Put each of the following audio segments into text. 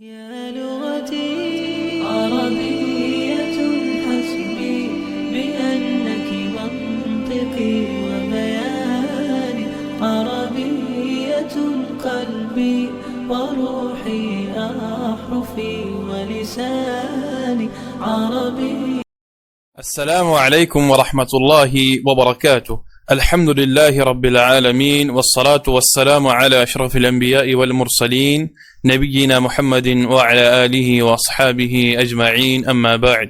يا لغتي عربية حسبي بأنك منطقي وبياني عربية قلبي وروحي أحرفي ولساني عربي. السلام عليكم ورحمة الله وبركاته. الحمد لله رب العالمين والصلاة والسلام على أشرف الأنبياء والمرسلين نبينا محمد وعلى آله وأصحابه أجمعين، أما بعد.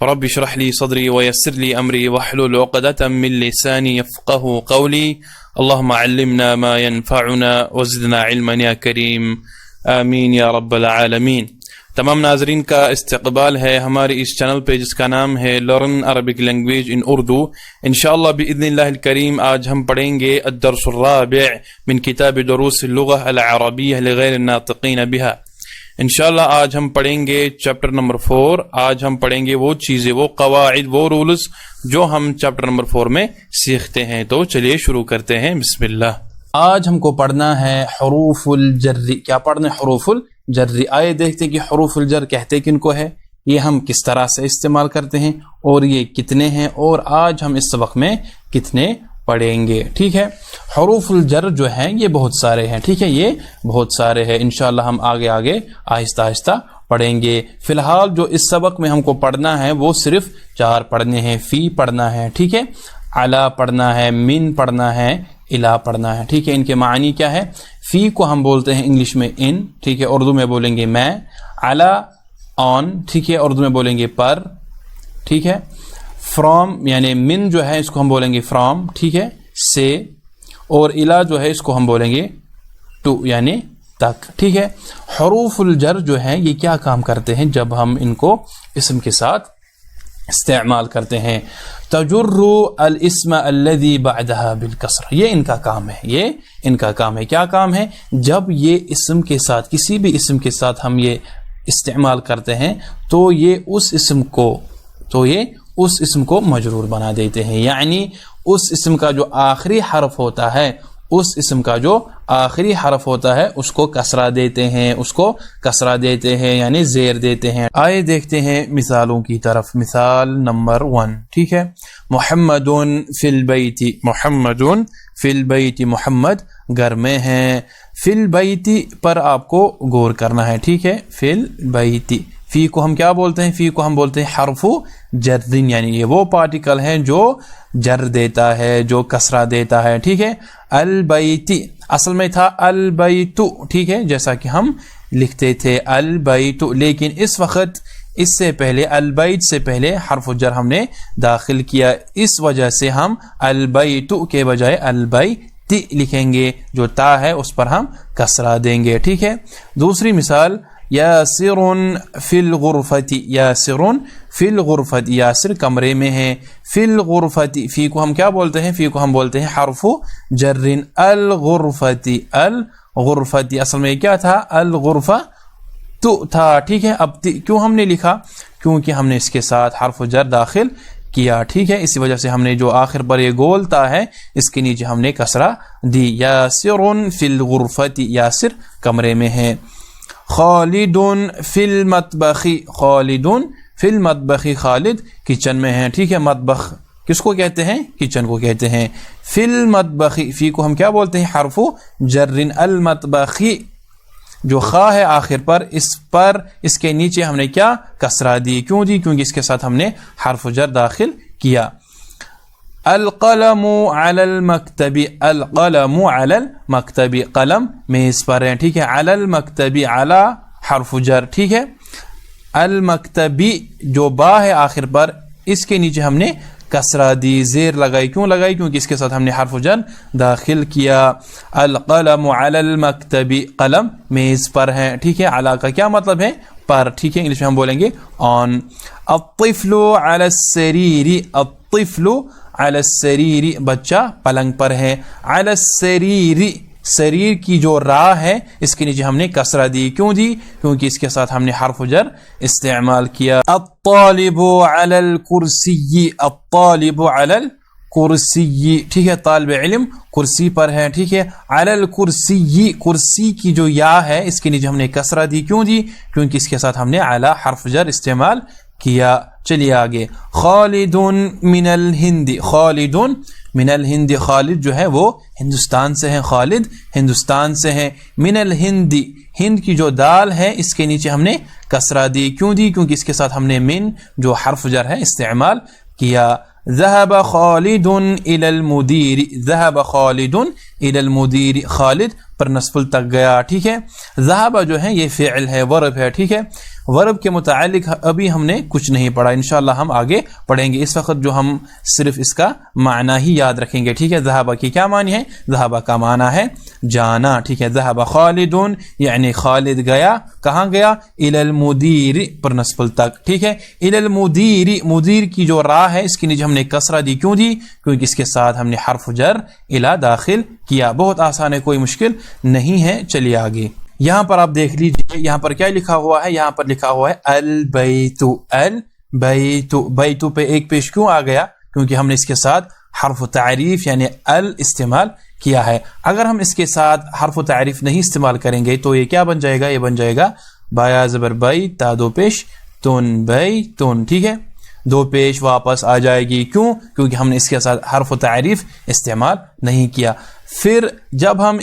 رب اشرح لي صدري ويسر لي أمري واحلل عقدة من لساني يفقه قولي. اللهم علمنا ما ينفعنا وزدنا علما يا كريم، آمین یا رب العالمین. تمام ناظرین کا استقبال ہے ہمارے اس چینل پہ جس کا نام ہے لرن عربک لینگویج ان اردو. انشاءاللہ باذن اللہ الکریم آج ہم پڑھیں گے الدرس الرابع من کتاب دروس اللغة العربیہ لغیر الناطقین بها. انشاءاللہ آج ہم پڑھیں گے چیپٹر نمبر 4. آج ہم پڑھیں گے وہ چیزیں، وہ قواعد، وہ رولز جو ہم چیپٹر نمبر 4 میں سیکھتے ہیں. تو چلیے شروع کرتے ہیں. بسم اللہ. آج ہم کو پڑھنا ہے حروف الجر. کیا پڑھنا ہے؟ حروف الجر. آئے دیکھتے ہیں کہ حروف الجر کہتے کن کو ہے، یہ ہم کس طرح سے استعمال کرتے ہیں اور یہ کتنے ہیں، اور آج ہم اس سبق میں کتنے پڑھیں گے. ٹھیک ہے. حروف الجر جو ہیں یہ بہت سارے ہیں. ٹھیک ہے، یہ بہت سارے ہیں. انشاءاللہ ہم آگے آہستہ آہستہ پڑھیں گے. فی الحال جو اس سبق میں ہم کو پڑھنا ہے وہ صرف 4 پڑھنے ہیں. فی پڑھنا ہے، ٹھیک ہے، علا پڑھنا ہے، من پڑھنا ہے، الا پڑھنا ہے. ٹھیک ہے. ان کے معنی کیا ہے؟ فی کو ہم بولتے ہیں انگلش میں ان، ٹھیک ہے، اردو میں بولیں گے میں. علا آن، ٹھیک ہے، اردو میں بولیں گے پر. ٹھیک ہے. فرام یعنی من جو ہے اس کو ہم بولیں گے فرام، ٹھیک ہے، سے. اور الا جو ہے اس کو ہم بولیں گے ٹو یعنی تک. ٹھیک ہے. حروف الجر جو ہیں یہ کیا کام کرتے ہیں جب ہم ان کو اسم کے ساتھ استعمال کرتے ہیں؟ تجر الاسم الذي بعدها بالکسر. یہ ان کا کام ہے. یہ ان کا کام ہے. کیا کام ہے؟ جب یہ اسم کے ساتھ، کسی بھی اسم کے ساتھ ہم یہ استعمال کرتے ہیں تو یہ اس اسم کو مجرور بنا دیتے ہیں. یعنی اس اسم کا جو آخری حرف ہوتا ہے، اس اسم کا جو آخری حرف ہوتا ہے اس کو کسرہ دیتے ہیں، اس کو کسرہ دیتے ہیں یعنی زیر دیتے ہیں. آئے دیکھتے ہیں مثالوں کی طرف. مثال نمبر 1، ٹھیک ہے. محمد فی البیت. محمد فی البیت. محمد گھر میں ہیں. فی البیت پر آپ کو غور کرنا ہے. ٹھیک ہے. فی البیت. فی کو ہم کیا بولتے ہیں؟ فی کو ہم بولتے ہیں حرف جر، یعنی یہ وہ پارٹیکل ہے جو جر دیتا ہے، جو کسرہ دیتا ہے. ٹھیک ہے. البیت اصل میں تھا البیت، ٹھیک ہے، جیسا کہ ہم لکھتے تھے البیت، لیکن اس وقت اس سے پہلے البیت سے پہلے حرف جر ہم نے داخل کیا، اس وجہ سے ہم البیت کے بجائے البیت لکھیں گے. جو تا ہے اس پر ہم کسرہ دیں گے. ٹھیک ہے. دوسری مثال یاسر فی الغرفۃ. یاسر فی الغرفۃ. یاسر کمرے میں ہے. فی الغرفۃ. فی کو ہم کیا بولتے ہیں؟ فی کو ہم بولتے ہیں حرف جر. الغرفۃ. الغرفۃ اصل میں کیا تھا؟ الغرفہ تو تھا. ٹھیک ہے. اب کیوں ہم نے لکھا؟ کیونکہ ہم نے اس کے ساتھ حرف جر داخل کیا. ٹھیک ہے. اسی وجہ سے ہم نے جو آخر پر یہ گولتا ہے اس کے نیچے ہم نے کسرہ دی. یاسر فی الغرفۃ. یاسر کمرے میں ہے. خالد فی المطبخ. خالد فی المطبخ. خالد کچن میں ہے. ٹھیک ہے. مطبخ کس کو کہتے ہیں؟ کچن کو کہتے ہیں. فی المطبخ. فی کو ہم کیا بولتے ہیں؟ حرف جر. المطبخ جو خا ہے آخر پر، اس کے نیچے ہم نے کیا کسرہ دی. کیوں دی؟ کیونکہ اس کے ساتھ ہم نے حرف جر داخل کیا. القلم علی المکتب. القلم علی المکتب. قلم میز پر ہے. ٹھیک ہے. علی المکتب. علی حرف جر. ٹھیک ہے. المکتبی جو با ہے آخر پر، اس کے نیچے ہم نے کسرہ دی، زیر لگائی. کیوں لگائی؟ کیونکہ اس کے ساتھ ہم نے حرف جر داخل کیا. القلم علی المکتب. قلم میز پر ہے. ٹھیک ہے. علی کا کیا مطلب ہے؟ پر. ٹھیک ہے. انگلش میں ہم بولیں گے آن. الطفل علی السریر. الطفل علی السریر. بچہ پلنگ پر ہے. علی السریر. سریر کی جو را ہے اس کے نیچے ہم نے کسرہ دی. کیوں دی؟ کیونکہ اس کے ساتھ ہم نے حرف جر استعمال کیا. الطالب علی الکرسی. الطالب علی کرسی، ٹھیک ہے، طالب علم کرسی پر ہے، ٹھیک ہے. علی الکرسی، کرسی کی جو یا ہے اس کے نیچے ہم نے کسرہ دی، کیوں دی؟ کیونکہ اس کے ساتھ ہم نے اعلی حرف جر استعمال کیا. چلیے آگے. خالد من الہند، خالد من الہند، خالد جو ہے وہ ہندوستان سے ہیں، خالد ہندوستان سے ہیں. من الہند، ہند کی جو دال ہے اس کے نیچے ہم نے کسرہ دی، کیوں دی؟ کیونکہ اس کے ساتھ ہم نے من جو حرف جر ہے استعمال کیا. ذهب خالد الى المدير، ذهب خالد الى المدير، خالد پر نصب تک گیا، ٹھیک ہے. ذهب جو ہے یہ فعل ہے، ورب ہے، ٹھیک ہے. ورب کے متعلق ابھی ہم نے کچھ نہیں پڑھا، انشاءاللہ ہم آگے پڑھیں گے. اس وقت جو ہم صرف اس کا معنی ہی یاد رکھیں گے، ٹھیک ہے. ذهب کی کیا معنی ہے؟ ذهب کا معنی ہے جانا، ٹھیک ہے. ذهب خالد یعنی خالد گیا، کہاں گیا؟ الى المدير پر نصب تک، ٹھیک ہے. الى المدير، مدیر کی جو را ہے اس کے نیچے ہم نے کسرہ دی، کیوں دی؟ کیونکہ اس کے ساتھ ہم نے حرف جر الى داخل کیا. بہت آسان ہے، کوئی مشکل نہیں ہے. چلیے آگے. یہاں پر آپ دیکھ لیجئے، یہاں پر کیا لکھا ہوا ہے؟ یہاں پر لکھا ہوا ہے البیت، البیت. بیت پہ ایک پیش کیوں آ گیا؟ کیونکہ ہم نے اس کے ساتھ حرف تعریف یعنی ال استعمال کیا ہے. اگر ہم اس کے ساتھ حرف تعریف نہیں استعمال کریں گے تو یہ کیا بن جائے گا؟ یہ بن جائے گا بایا زبر بئی، تا دو پیش، تن بیتن، ٹھیک ہے. دو پیش واپس آ جائے گی، کیوں؟ کیونکہ ہم نے اس کے ساتھ حرف تعریف استعمال نہیں کیا. پھر جب ہم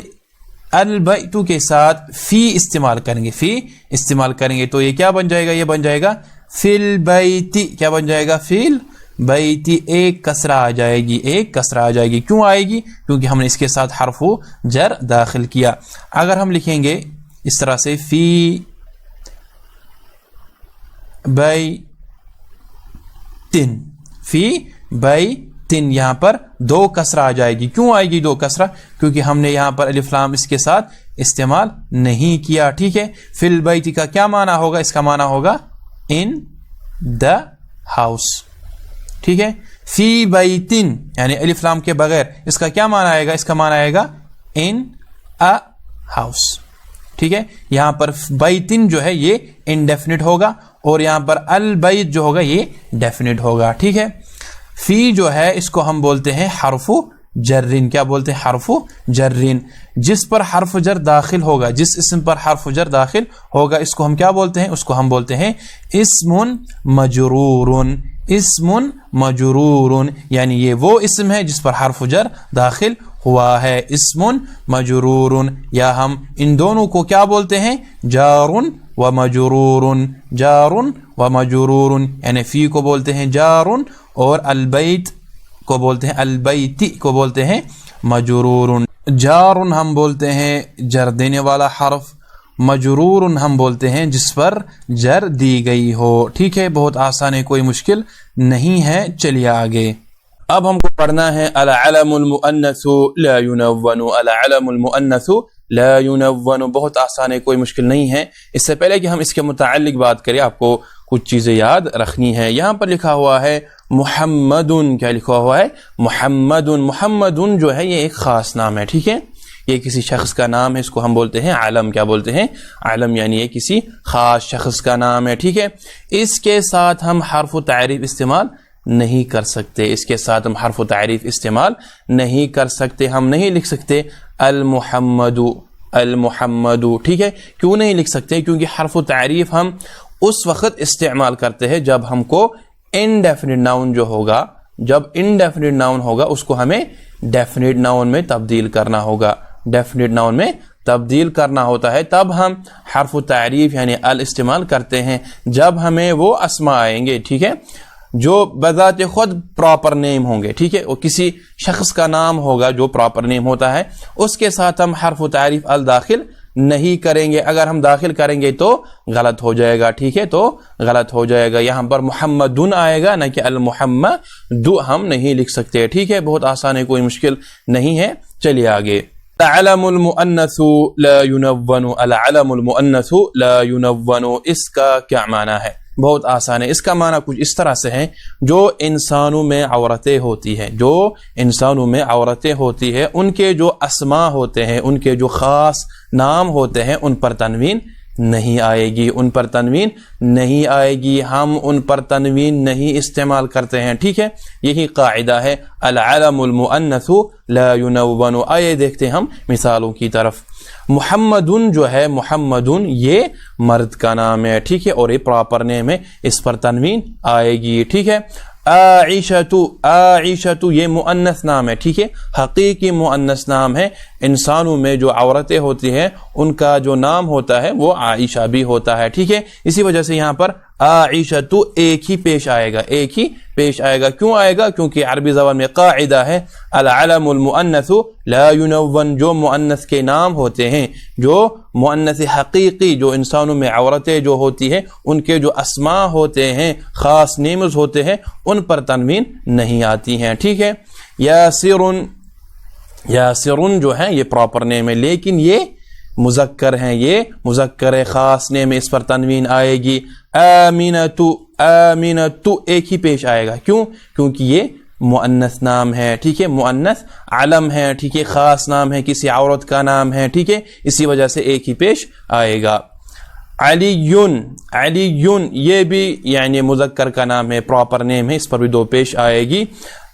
البیت کے ساتھ فی استعمال کریں گے، فی استعمال کریں گے تو یہ کیا بن جائے گا؟ یہ بن جائے گا فی البیت. کیا بن جائے گا؟ فی البیت. ایک کسرہ آ جائے گی، ایک کسرہ آ جائے گی. کیوں آئے گی؟ کیونکہ ہم نے اس کے ساتھ حرف جر داخل کیا. اگر ہم لکھیں گے اس طرح سے فی بیتن، فی بیتن، یہاں پر دو کسرہ آ جائے گی. کیوں آئے گی دو کسرہ؟ کیونکہ ہم نے یہاں پر الف لام اس کے ساتھ استعمال نہیں کیا، ٹھیک ہے. فی البیت کا کیا معنی ہوگا؟ اس کا معنی ہوگا ان دا ہاؤس، ٹھیک ہے. فی بیتن یعنی الف لام کے بغیر اس کا کیا معنی آئے گا؟ اس کا معنی آئے گا ان ا ہاؤس، ٹھیک ہے. یہاں پر بیتن جو ہے یہ انڈیفینٹ ہوگا اور یہاں پر البیت جو ہوگا یہ ڈیفینٹ ہوگا، ٹھیک ہے. فی جو ہے اس کو ہم بولتے ہیں حرف جرین. کیا بولتے ہیں؟ حرف جرین. جس پر حرف جر داخل ہوگا، جس اسم پر حرف جر داخل ہوگا اس کو ہم کیا بولتے ہیں؟ اس کو ہم بولتے ہیں اسم مجرور. اسم مجرور یعنی یہ وہ اسم ہے جس پر حرف جر داخل ہوا ہے، اسم مجرور. یا ہم ان دونوں کو کیا بولتے ہیں؟ جار و مجرور. جار و مجرور یعنی فی کو بولتے ہیں جار اور البیت کو بولتے ہیں، البیتی کو بولتے ہیں مجرور. جار ہم بولتے ہیں جر دینے والا حرف، مجرور ہم بولتے ہیں جس پر جر دی گئی ہو، ٹھیک ہے. بہت آسان ہے، کوئی مشکل نہیں ہے. چلیے آگے. اب ہم کو پڑھنا ہے العلم المؤنث لا ينون. العلم المؤنث لا ينون. بہت آسان ہے، کوئی مشکل نہیں ہے. اس سے پہلے کہ ہم اس کے متعلق بات کریں آپ کو کچھ چیزیں یاد رکھنی ہے. یہاں پر لکھا ہوا ہے محمد. کیا لکھا ہوا ہے؟ محمد. محمد جو ہے یہ ایک خاص نام ہے، ٹھیک ہے. یہ کسی شخص کا نام ہے، اس کو ہم بولتے ہیں علم. کیا بولتے ہیں؟ علم. یعنی یہ کسی خاص شخص کا نام ہے، ٹھیک ہے. اس کے ساتھ ہم حرف تعریف استعمال نہیں کر سکتے، اس کے ساتھ ہم حرف تعریف استعمال نہیں کر سکتے. ہم نہیں لکھ سکتے المحمد، المحمد، ٹھیک ہے. کیوں نہیں لکھ سکتے؟ کیونکہ حرف تعریف ہم اس وقت استعمال کرتے ہیں جب ہم کو انڈیفینٹ ناؤن جو ہوگا، جب انڈیفینٹ ناؤن ہوگا اس کو ہمیں ڈیفینٹ ناؤن میں تبدیل کرنا ہوگا، ڈیفینٹ ناؤن میں تبدیل کرنا ہوتا ہے. تب ہم حرف تعریف یعنی ال استعمال کرتے ہیں جب ہمیں وہ اسماء آئیں گے، ٹھیک ہے، جو بذات خود پراپر نیم ہوں گے، ٹھیک ہے. وہ کسی شخص کا نام ہوگا جو پراپر نیم ہوتا ہے، اس کے ساتھ ہم حرف تعریف ال داخل نہیں کریں گے. اگر ہم داخل کریں گے تو غلط ہو جائے گا، ٹھیک ہے، تو غلط ہو جائے گا. یہاں پر محمدن آئے گا، نہ کہ المحمد. ہم نہیں لکھ سکتے، ٹھیک ہے. بہت آسان ہے، کوئی مشکل نہیں ہے. چلیے آگے. العلم المؤنث لا ينون. العلم المؤنث لا ينون. اس کا کیا معنی ہے؟ بہت آسان ہے. اس کا معنی کچھ اس طرح سے ہے، جو انسانوں میں عورتیں ہوتی ہیں، جو انسانوں میں عورتیں ہوتی ہیں، ان کے جو اسماء ہوتے ہیں، ان کے جو خاص نام ہوتے ہیں، ان پر تنوین نہیں آئے گی، ان پر تنوین نہیں آئے گی، ہم ان پر تنوین نہیں استعمال کرتے ہیں، ٹھیک ہے، یہی قاعدہ ہے العلم المؤنث لا ينون۔ آئے دیکھتے ہیں ہم مثالوں کی طرف۔ محمدن جو ہے، محمدن یہ مرد کا نام ہے، ٹھیک ہے، اور یہ پراپر نیم ہے، اس پر تنوین آئے گی، ٹھیک ہے۔ عائشۃ، عائشۃ یہ مؤنث نام ہے، ٹھیک ہے، حقیقی مؤنث نام ہے، انسانوں میں جو عورتیں ہوتی ہیں ان کا جو نام ہوتا ہے وہ عائشہ بھی ہوتا ہے، ٹھیک ہے، اسی وجہ سے یہاں پر عائشۃ ایک ہی پیش آئے گا، ایک ہی پیش آئے گا، کیوں آئے گا؟ کیونکہ عربی زبان میں قاعدہ ہے العلم المؤنث لا ينون، جو مؤنث کے نام ہوتے ہیں، جو مؤنث حقیقی، جو انسانوں میں عورتیں جو ہوتی ہیں ان کے جو اسماء ہوتے ہیں، خاص نیمز ہوتے ہیں، ان پر تنوین نہیں آتی ہیں، ٹھیک ہے۔ یاسرن، یاسرن جو ہے یہ پراپر نیم ہے، لیکن یہ مذکر ہیں، یہ مذکر خاص نیم، اس پر تنوین آئے گی۔ آمینۃ، آمینۃ ایک ہی پیش آئے گا، کیوں؟ کیونکہ یہ مؤنث نام ہے، ٹھیک ہے، مؤنث علم ہے، ٹھیک ہے، خاص نام ہے، کسی عورت کا نام ہے، ٹھیک ہے، اسی وجہ سے ایک ہی پیش آئے گا۔ علیٌ، علیٌ یہ بھی یعنی مذکر کا نام ہے، پراپر نیم ہے، اس پر بھی دو پیش آئے گی۔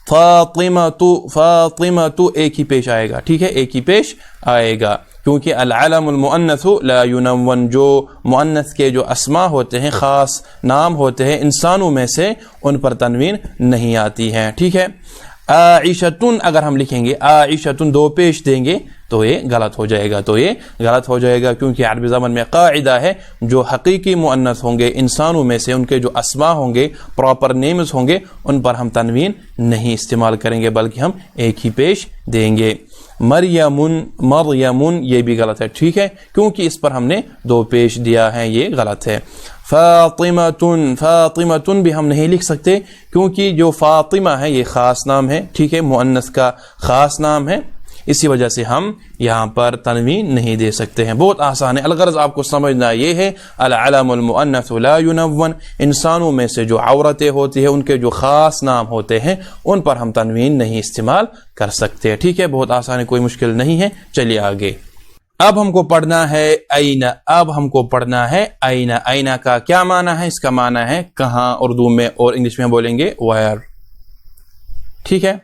فاطمۃ، فاطمۃ ایک ہی پیش آئے گا، ٹھیک ہے، ایک ہی پیش آئے گا، کیونکہ العلم المؤنث لا ينون، جو مؤنث کے جو اسماء ہوتے ہیں، خاص نام ہوتے ہیں انسانوں میں سے، ان پر تنوین نہیں آتی ہے، ٹھیک ہے۔ عائشۃ اگر ہم لکھیں گے، عائشۃ دو پیش دیں گے تو یہ غلط ہو جائے گا، تو یہ غلط ہو جائے گا، کیونکہ عربی زبان میں قاعدہ ہے جو حقیقی مؤنث ہوں گے انسانوں میں سے، ان کے جو اسماء ہوں گے، پراپر نیمز ہوں گے، ان پر ہم تنوین نہیں استعمال کریں گے، بلکہ ہم ایک ہی پیش دیں گے۔ مریمن، مریمن یہ بھی غلط ہے، ٹھیک ہے، کیونکہ اس پر ہم نے دو پیش دیا ہے، یہ غلط ہے۔ فاطمۃ، فاطمۃ بھی ہم نہیں لکھ سکتے، کیونکہ جو فاطمہ ہے یہ خاص نام ہے، ٹھیک ہے، مؤنث کا خاص نام ہے، اسی وجہ سے ہم یہاں پر تنوین نہیں دے سکتے ہیں۔ بہت آسان ہے، الغرض آپ کو سمجھنا یہ ہے العلم المؤنث لا ينون، انسانوں میں سے جو عورتیں ہوتی ہیں ان کے جو خاص نام ہوتے ہیں ان پر ہم تنوین نہیں استعمال کر سکتے، ٹھیک ہے، بہت آسان ہے، کوئی مشکل نہیں ہے۔ چلیے آگے، اب ہم کو پڑھنا ہے این، اب ہم کو پڑھنا ہے این۔ این کا کیا معنی ہے؟ اس کا معنی ہے کہاں، اردو میں، اور انگلش میں بولیں گے ویئر، ٹھیک ہے۔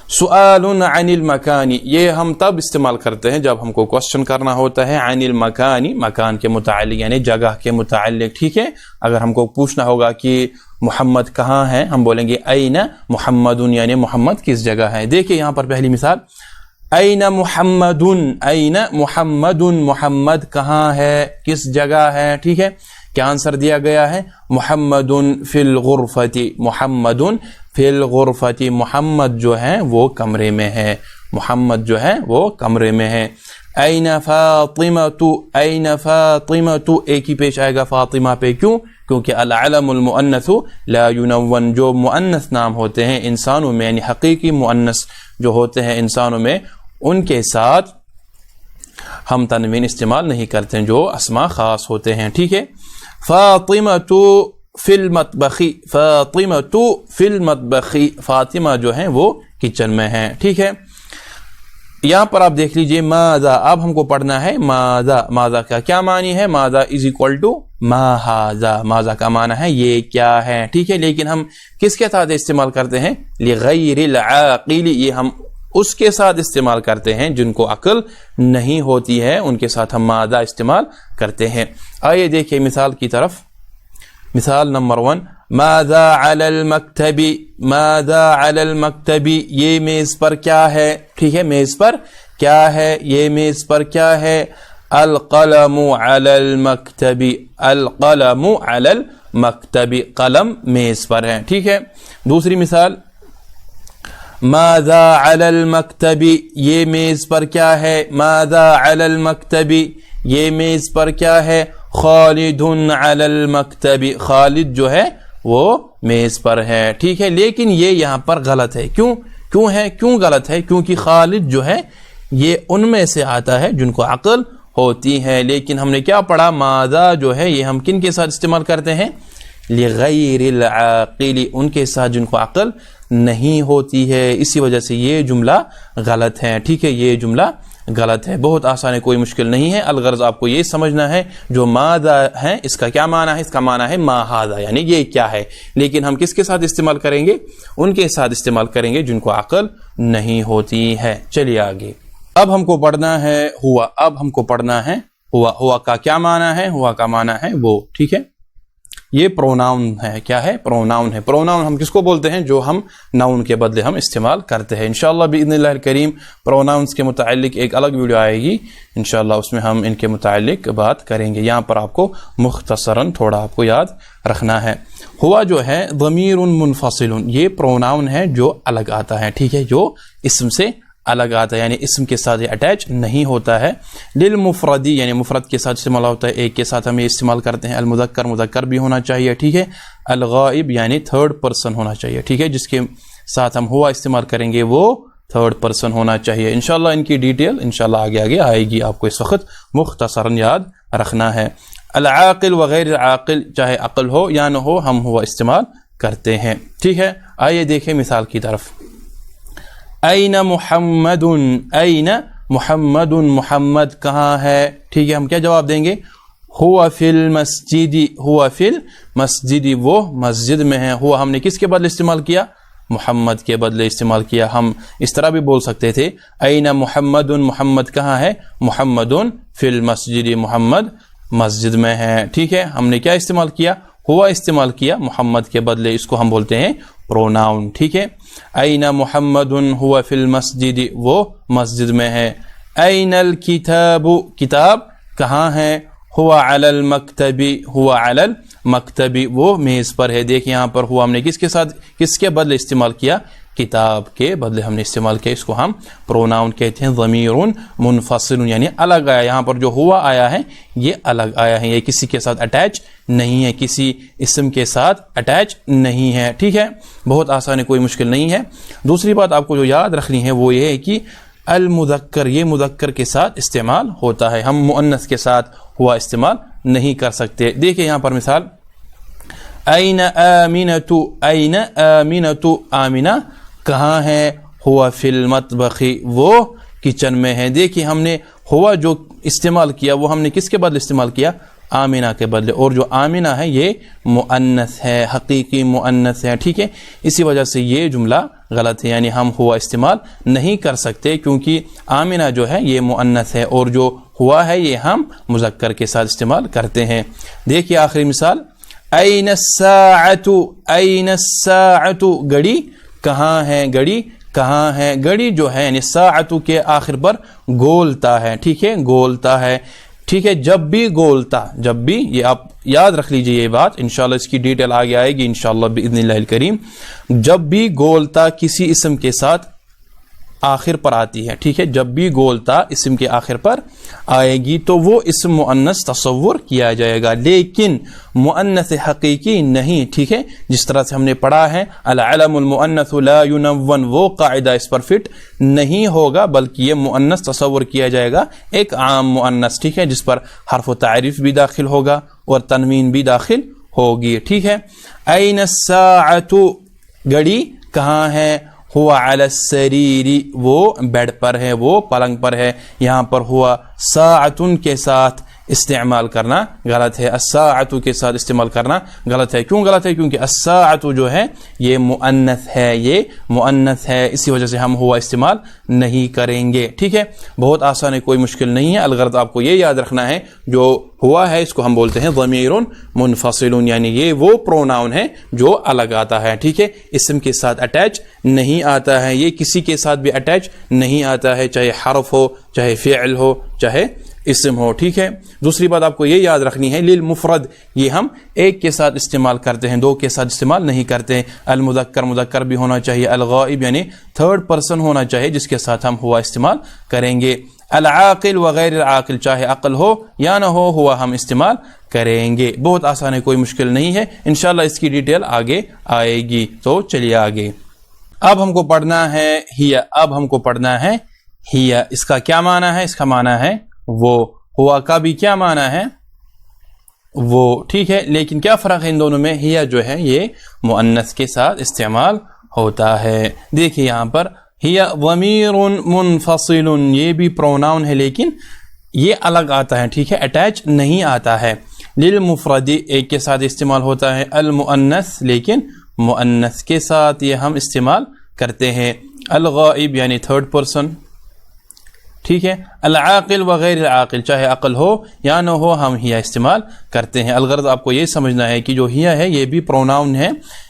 سؤال عن المکان، یہ ہم تب استعمال کرتے ہیں جب ہم کو کوشچن کرنا ہوتا ہے عن المکان، مکان کے متعلق یعنی جگہ کے متعلق، ٹھیک ہے۔ اگر ہم کو پوچھنا ہوگا کہ محمد کہاں ہے، ہم بولیں گے این محمد، یعنی محمد کس جگہ ہے۔ دیکھیں یہاں پر پہلی مثال، این محمد، این محمد، محمد کہاں ہے، کس جگہ ہے، ٹھیک ہے۔ کیا آنسر دیا گیا ہے؟ محمد فی الغرفۃ، محمد فی الغرفۃ، محمد جو ہے وہ کمرے میں ہے، محمد جو ہے وہ کمرے میں ہے۔ این فاطمۃ، این فاطمۃ ایک ہی پیش آئے گا فاطمہ پہ، کیوں؟ کیونکہ العلم المؤنث لا ينون، جو مؤنث نام ہوتے ہیں انسانوں میں، یعنی حقیقی مؤنث جو ہوتے ہیں انسانوں میں، ان کے ساتھ ہم تنوین استعمال نہیں کرتے ہیں، جو اسماء خاص ہوتے ہیں، ٹھیک ہے۔ فاطمۃ فی المطبخ، فاطمۃ فی المطبخ، فاطمہ جو ہیں وہ کچن میں ہیں، ٹھیک ہے۔ یہاں پر آپ دیکھ لیجئے ماذا، اب ہم کو پڑھنا ہے ماذا، ماذا کا کیا معنی ہے؟ ماذا از اکول ٹو ما ھذا، ماذا کا معنی ہے یہ کیا ہے، ٹھیک ہے، لیکن ہم کس کے ساتھ استعمال کرتے ہیں؟ لغیر العاقل، یہ ہم اس کے ساتھ استعمال کرتے ہیں جن کو عقل نہیں ہوتی ہے، ان کے ساتھ ہم ماذا استعمال کرتے ہیں۔ آئیے دیکھیں مثال کی طرف، مثال نمبر 1، ماذا علی المکتب، ماذا علی المکتب، یہ میز پر کیا ہے، ٹھیک ہے، میز پر کیا ہے، یہ میز پر کیا ہے؟ القلم علی المکتب، القلم علی المکتب، قلم میز پر ہے، ٹھیک ہے۔ دوسری مثال، ماذا علی المکتب، یہ میز پر کیا ہے؟ ماذا علی المکتب، یہ میز پر کیا ہے؟ خالد علی المکتب، خالد جو ہے وہ میز پر ہے، ٹھیک ہے، لیکن یہ یہاں پر غلط ہے، کیوں ہے، کیوں غلط ہے؟ کیونکہ خالد جو ہے یہ ان میں سے آتا ہے جن کو عقل ہوتی ہے، لیکن ہم نے کیا پڑھا؟ ماذا جو ہے یہ ہم کن کے ساتھ استعمال کرتے ہیں؟ لغیر العاقل، ان کے ساتھ جن کو عقل نہیں ہوتی ہے، اسی وجہ سے یہ جملہ غلط ہے، ٹھیک ہے، یہ جملہ غلط ہے. بہت آسان ہے, کوئی مشکل نہیں ہے. الغرض آپ کو یہ سمجھنا ہے جو ماذا ہے اس کا کیا معنی ہے. اس کا معنی ہے ما ھذا, یعنی یہ کیا ہے. لیکن ہم کس کے ساتھ استعمال کریں گے؟ ان کے ساتھ استعمال کریں گے جن کو عقل نہیں ہوتی ہے. چلیے آگے. اب ہم کو پڑھنا ہے ہوا. اب ہم کو پڑھنا ہے ہوا. ہوا کا کیا معنی ہے؟ ہوا کا معنی ہے وہ. ٹھیک ہے, یہ پروناؤن ہے. کیا ہے؟ پروناؤن ہے. پروناؤن ہم کس کو بولتے ہیں؟ جو ہم ناؤن کے بدلے ہم استعمال کرتے ہیں. انشاءاللہ باذن اللہ الکریم پروناؤنس کے متعلق ایک الگ ویڈیو آئے گی انشاءاللہ, اس میں ہم ان کے متعلق بات کریں گے. یہاں پر آپ کو مختصراً تھوڑا آپ کو یاد رکھنا ہے. ہوا جو ہے ضمیر منفصل, یہ پروناؤن ہے جو الگ آتا ہے. ٹھیک ہے, جو اسم سے الگ آتا ہے, یعنی اسم کے ساتھ اٹیچ نہیں ہوتا ہے. للمفردی, یعنی مفرد کے ساتھ استعمال ہوتا ہے, ایک کے ساتھ ہم یہ استعمال کرتے ہیں. المذکر, مذکر بھی ہونا چاہیے. ٹھیک ہے. الغائب یعنی تھرڈ پرسن ہونا چاہیے. ٹھیک ہے, جس کے ساتھ ہم ہوا استعمال کریں گے وہ تھرڈ پرسن ہونا چاہیے. انشاءاللہ ان کی ڈیٹیل انشاءاللہ آگے آئے گی, آپ کو اس وقت مختصراً یاد رکھنا ہے. العاقل وغیر العاقل, چاہے عقل ہو یا نہ ہو ہم ہوا استعمال کرتے ہیں. ٹھیک ہے, آئیے دیکھیں مثال کی طرف. این محمد, این محمد, محمد کہاں ہے؟ ٹھیک ہے, ہم کیا جواب دیں گے؟ ہوا فی المسجد, ہوا فی المسجد, وہ مسجد میں ہے. ہوا ہم نے کس کے بدلے استعمال کیا؟ محمد کے بدلے استعمال کیا. ہم اس طرح بھی بول سکتے تھے این محمد, محمد کہاں ہے؟ محمد فی المسجد, محمد مسجد میں ہے. ٹھیک ہے, ہم نے کیا استعمال کیا؟ ہوا استعمال کیا محمد کے بدلے. اس کو ہم بولتے ہیں پروناؤن. ٹھیک ہے, این محمد ہوا فی المسجد, وہ مسجد میں ہے. این الکتاب, کتاب کہاں ہے؟ ہوا علی المکتب, ہوا علی المکتب, وہ میز پر ہے. دیکھ یہاں پر ہوا ہم نے کس کے ساتھ, کس کے بدلے استعمال کیا؟ کتاب کے بدلے ہم نے استعمال کیا. اس کو ہم پروناؤن کہتے ہیں. ضمیر منفصل, یعنی الگ آیا. یہاں پر جو ہوا آیا ہے یہ الگ آیا ہے, یہ کسی کے ساتھ اٹیچ نہیں ہے, کسی اسم کے ساتھ اٹیچ نہیں ہے. ٹھیک ہے, بہت آسان ہے, کوئی مشکل نہیں ہے. دوسری بات آپ کو جو یاد رکھنی ہے وہ یہ ہے کہ المذکر, یہ مذکر کے ساتھ استعمال ہوتا ہے. ہم مؤنث کے ساتھ ہوا استعمال نہیں کر سکتے. دیکھیں یہاں پر مثال, این آمنۃ, این آمنۃ, آمنہ کہاں ہے؟ ہوا فی المطبخ, وہ کچن میں ہے. دیکھیے ہم نے ہوا جو استعمال کیا وہ ہم نے کس کے بدلے استعمال کیا؟ آمنہ کے بدلے. اور جو آمنہ ہے یہ مؤنث ہے, حقیقی مؤنث ہے. ٹھیک ہے, اسی وجہ سے یہ جملہ غلط ہے, یعنی ہم ہوا استعمال نہیں کر سکتے کیونکہ آمنہ جو ہے یہ مؤنث ہے اور جو ہوا ہے یہ ہم مذکر کے ساتھ استعمال کرتے ہیں. دیکھیے آخری مثال, این الساعۃ, این الساعۃ, گھڑی کہاں ہے؟ گھڑی کہاں ہے؟ گھڑی جو ہے یعنی ساعت کے آخر پر گولتا ہے. ٹھیک ہے, گولتا ہے. ٹھیک ہے, جب بھی گولتا, جب بھی, یہ آپ یاد رکھ لیجئے یہ بات, انشاءاللہ اس کی ڈیٹیل آگے آئے گی انشاءاللہ باذن اللہ الکریم. جب بھی گولتا کسی اسم کے ساتھ آخر پر آتی ہے, ٹھیک ہے, جب بھی گولتا اسم کے آخر پر آئے گی تو وہ اسم مؤنث تصور کیا جائے گا, لیکن مؤنث حقیقی نہیں. ٹھیک ہے, جس طرح سے ہم نے پڑھا ہے العلم المؤنث لا ينون, وہ قاعدہ اس پر فٹ نہیں ہوگا, بلکہ یہ مؤنث تصور کیا جائے گا ایک عام مؤنث. ٹھیک ہے, جس پر حرف و تعریف بھی داخل ہوگا اور تنوین بھی داخل ہوگی. ٹھیک ہے, این الساعۃ, گھڑی کہاں ہے؟ ہوا علی السریر, وہ بیڈ پر ہے, وہ پلنگ پر ہے. یہاں پر ہوا ساعتن کے ساتھ استعمال کرنا غلط ہے, الساعۃ کے ساتھ استعمال کرنا غلط ہے. کیوں غلط ہے؟ کیونکہ الساعۃ جو ہے یہ مؤنث ہے, یہ مؤنث ہے, اسی وجہ سے ہم ہوا استعمال نہیں کریں گے. ٹھیک ہے, بہت آسان ہے, کوئی مشکل نہیں ہے. الغرض آپ کو یہ یاد رکھنا ہے جو ہوا ہے اس کو ہم بولتے ہیں ضمیر منفصل, یعنی یہ وہ پروناؤن ہے جو الگ آتا ہے. ٹھیک ہے, اسم کے ساتھ اٹیچ نہیں آتا ہے, یہ کسی کے ساتھ بھی اٹیچ نہیں آتا ہے, چاہے حرف ہو, چاہے فعل ہو, چاہے اسم ہو. ٹھیک ہے, دوسری بات آپ کو یہ یاد رکھنی ہے للمفرد, یہ ہم ایک کے ساتھ استعمال کرتے ہیں, دو کے ساتھ استعمال نہیں کرتے. المذکر, مذکر بھی ہونا چاہیے. الغائب یعنی تھرڈ پرسن ہونا چاہیے جس کے ساتھ ہم ہوا استعمال کریں گے. العاقل وغیر العاقل, چاہے عقل ہو یا نہ ہو ہوا ہم استعمال کریں گے. بہت آسان ہے, کوئی مشکل نہیں ہے. انشاءاللہ اس کی ڈیٹیل آگے آئے گی. تو چلیے آگے. اب ہم کو پڑھنا ہے ہیا, اب ہم کو پڑھنا ہے ہیا. اس کا کیا معنی ہے؟ اس کا معنی ہے وہ. ہوا کا بھی کیا معنی ہے؟ وہ. ٹھیک ہے, لیکن کیا فرق ہے ان دونوں میں؟ ہیا جو ہے یہ مؤنث کے ساتھ استعمال ہوتا ہے. دیکھیے یہاں پر ہی ضمیر منفصل، یہ بھی پروناؤن ہے لیکن یہ الگ آتا ہے، ٹھیک ہے، اٹیچ نہیں آتا ہے. للمفرد ایک کے ساتھ استعمال ہوتا ہے. المؤنث لیکن مؤنث کے ساتھ یہ ہم استعمال کرتے ہیں. الغائب یعنی تھرڈ پرسن، ٹھیک ہے. العاقل وغیر العاقل، چاہے عقل ہو یا نہ ہو ہم ہیا استعمال کرتے ہیں. الغرض آپ کو یہ سمجھنا ہے کہ جو ہیا ہے یہ بھی پروناؤن ہے،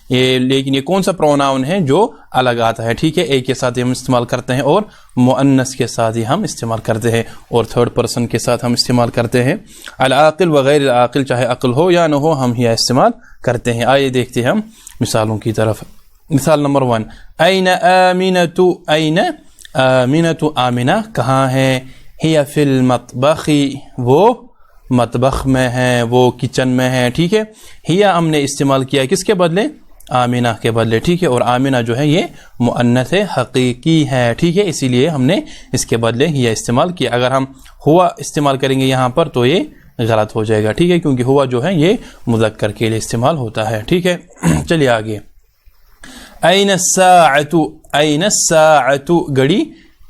یہ لیکن یہ کون سا پروناؤن ہے جو الگ آتا ہے، ٹھیک ہے. ایک کے ساتھ ہم استعمال کرتے ہیں اور مؤنث کے ساتھ ہی ہم استعمال کرتے ہیں اور تھرڈ پرسن کے ساتھ ہم استعمال کرتے ہیں. العاقل وغیر العاقل، چاہے عقل ہو یا نہ ہو ہم ہیا استعمال کرتے ہیں. آئیے دیکھتے ہیں ہم مثالوں کی طرف. مثال نمبر 1، این آمنۃ، این آمنۃ، آمنہ کہاں ہے؟ ہی فی المطبخ، وہ مطبخ میں ہے، وہ کچن میں ہے، ٹھیک ہے. ہیا ہم نے استعمال کیا کس کے بدلے؟ آمنہ کے بدلے، ٹھیک ہے. اور آمنہ جو ہے یہ مؤنث حقیقی ہے، ٹھیک ہے، اسی لیے ہم نے اس کے بدلے ہیا استعمال کیا. اگر ہم ہوا استعمال کریں گے یہاں پر تو یہ غلط ہو جائے گا، ٹھیک ہے، کیونکہ ہوا جو ہے یہ مذکر کے لیے استعمال ہوتا ہے، ٹھیک ہے. چلیے آگے. این الساعۃ، این الساعۃ، گھڑی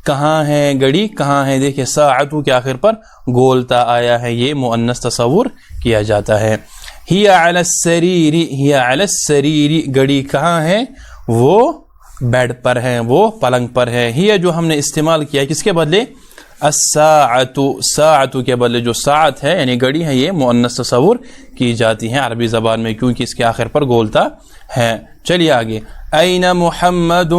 کہاں ہے؟ گھڑی کہاں ہے؟ دیکھیں ساعۃ کے آخر پر گولتا آیا ہے، یہ مؤنث تصور کیا جاتا ہے. ہی علی السریر، ہی علی السریر، گھڑی کہاں ہے؟ وہ بیڈ پر ہے، وہ پلنگ پر ہے. ہی جو ہم نے استعمال کیا کس کے بدلے؟ الساعۃ، ساعۃ کے بدلے جو ساعت ہے یعنی گھڑی ہے یہ مؤنث تصور کی جاتی ہے عربی زبان میں کیونکہ اس کے آخر پر گولتا ہے. چلیے آگے. این محمد،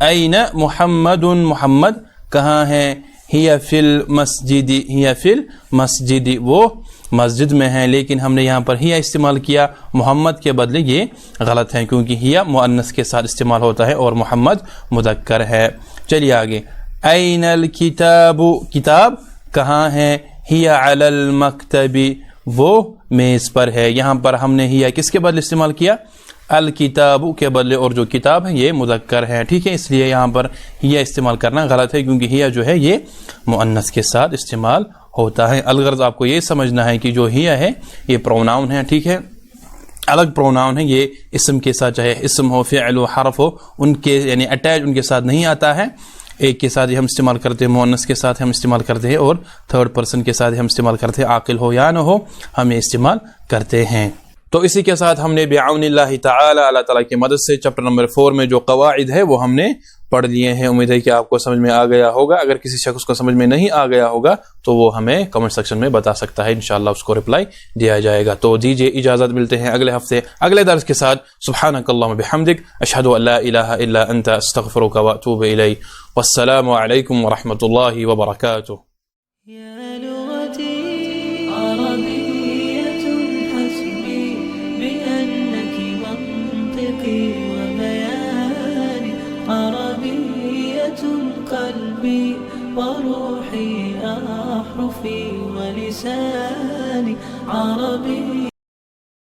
این محمد، محمد کہاں ہے؟ ہی فی المسجد، ہی فی المسجد، وہ مسجد میں ہے، لیکن ہم نے یہاں پر ہی استعمال کیا محمد کے بدلے، یہ غلط ہے کیونکہ ہی مؤنث کے ساتھ استعمال ہوتا ہے اور محمد مذکر ہے. چلیے آگے. این الکتاب، کتاب کہاں ہے؟ ہی علی المکتب، وہ میز پر ہے. یہاں پر ہم نے ہی کس کے بدلے استعمال کیا؟ الکتاب کے بدلے، اور جو کتاب ہے یہ مذکر ہے، ٹھیک ہے، اس لیے یہاں پر ہی استعمال کرنا غلط ہے کیونکہ ہی جو ہے یہ مؤنث کے ساتھ استعمال ہوتا ہے. الغرض آپ کو یہ سمجھنا ہے کہ جو ہی ہے یہ پروناؤن ہے، ٹھیک ہے، الگ پروناؤن ہے. یہ اسم کے ساتھ، چاہے اسم ہو، فعل ہو، حرف ہو، ان کے یعنی اٹیچ ان کے ساتھ نہیں آتا ہے. ایک کے ساتھ ہی ہم استعمال کرتے ہیں، مؤنث کے ساتھ ہم استعمال کرتے ہیں اور تھرڈ پرسن کے ساتھ ہم استعمال کرتے ہیں. عاقل ہو یا نہ ہو ہم یہ استعمال کرتے ہیں. تو اسی کے ساتھ ہم نے بعون اللہ تعالی، اللہ تعالیٰ کی مدد سے چیپٹر نمبر 4 میں جو قواعد ہے وہ ہم نے پڑھ لیے ہیں. امید ہے کہ آپ کو سمجھ میں آ گیا ہوگا. اگر کسی شخص کو سمجھ میں نہیں آ گیا ہوگا تو وہ ہمیں کمنٹ سیکشن میں بتا سکتا ہے، انشاءاللہ اس کو رپلائی دیا جائے گا. تو دیجیے اجازت، ملتے ہیں اگلے ہفتے اگلے درس کے ساتھ. سبحانک اللہم بحمدک، اشہد ان لا الہ الا انت، استغفرک واتوب الیک. والسلام علیکم ورحمۃ اللہ وبرکاتہ. يا لغتي عربية حسبي بأنك منطقي وبياني، عربية قلبي وروحي أحرفي ولساني، عربية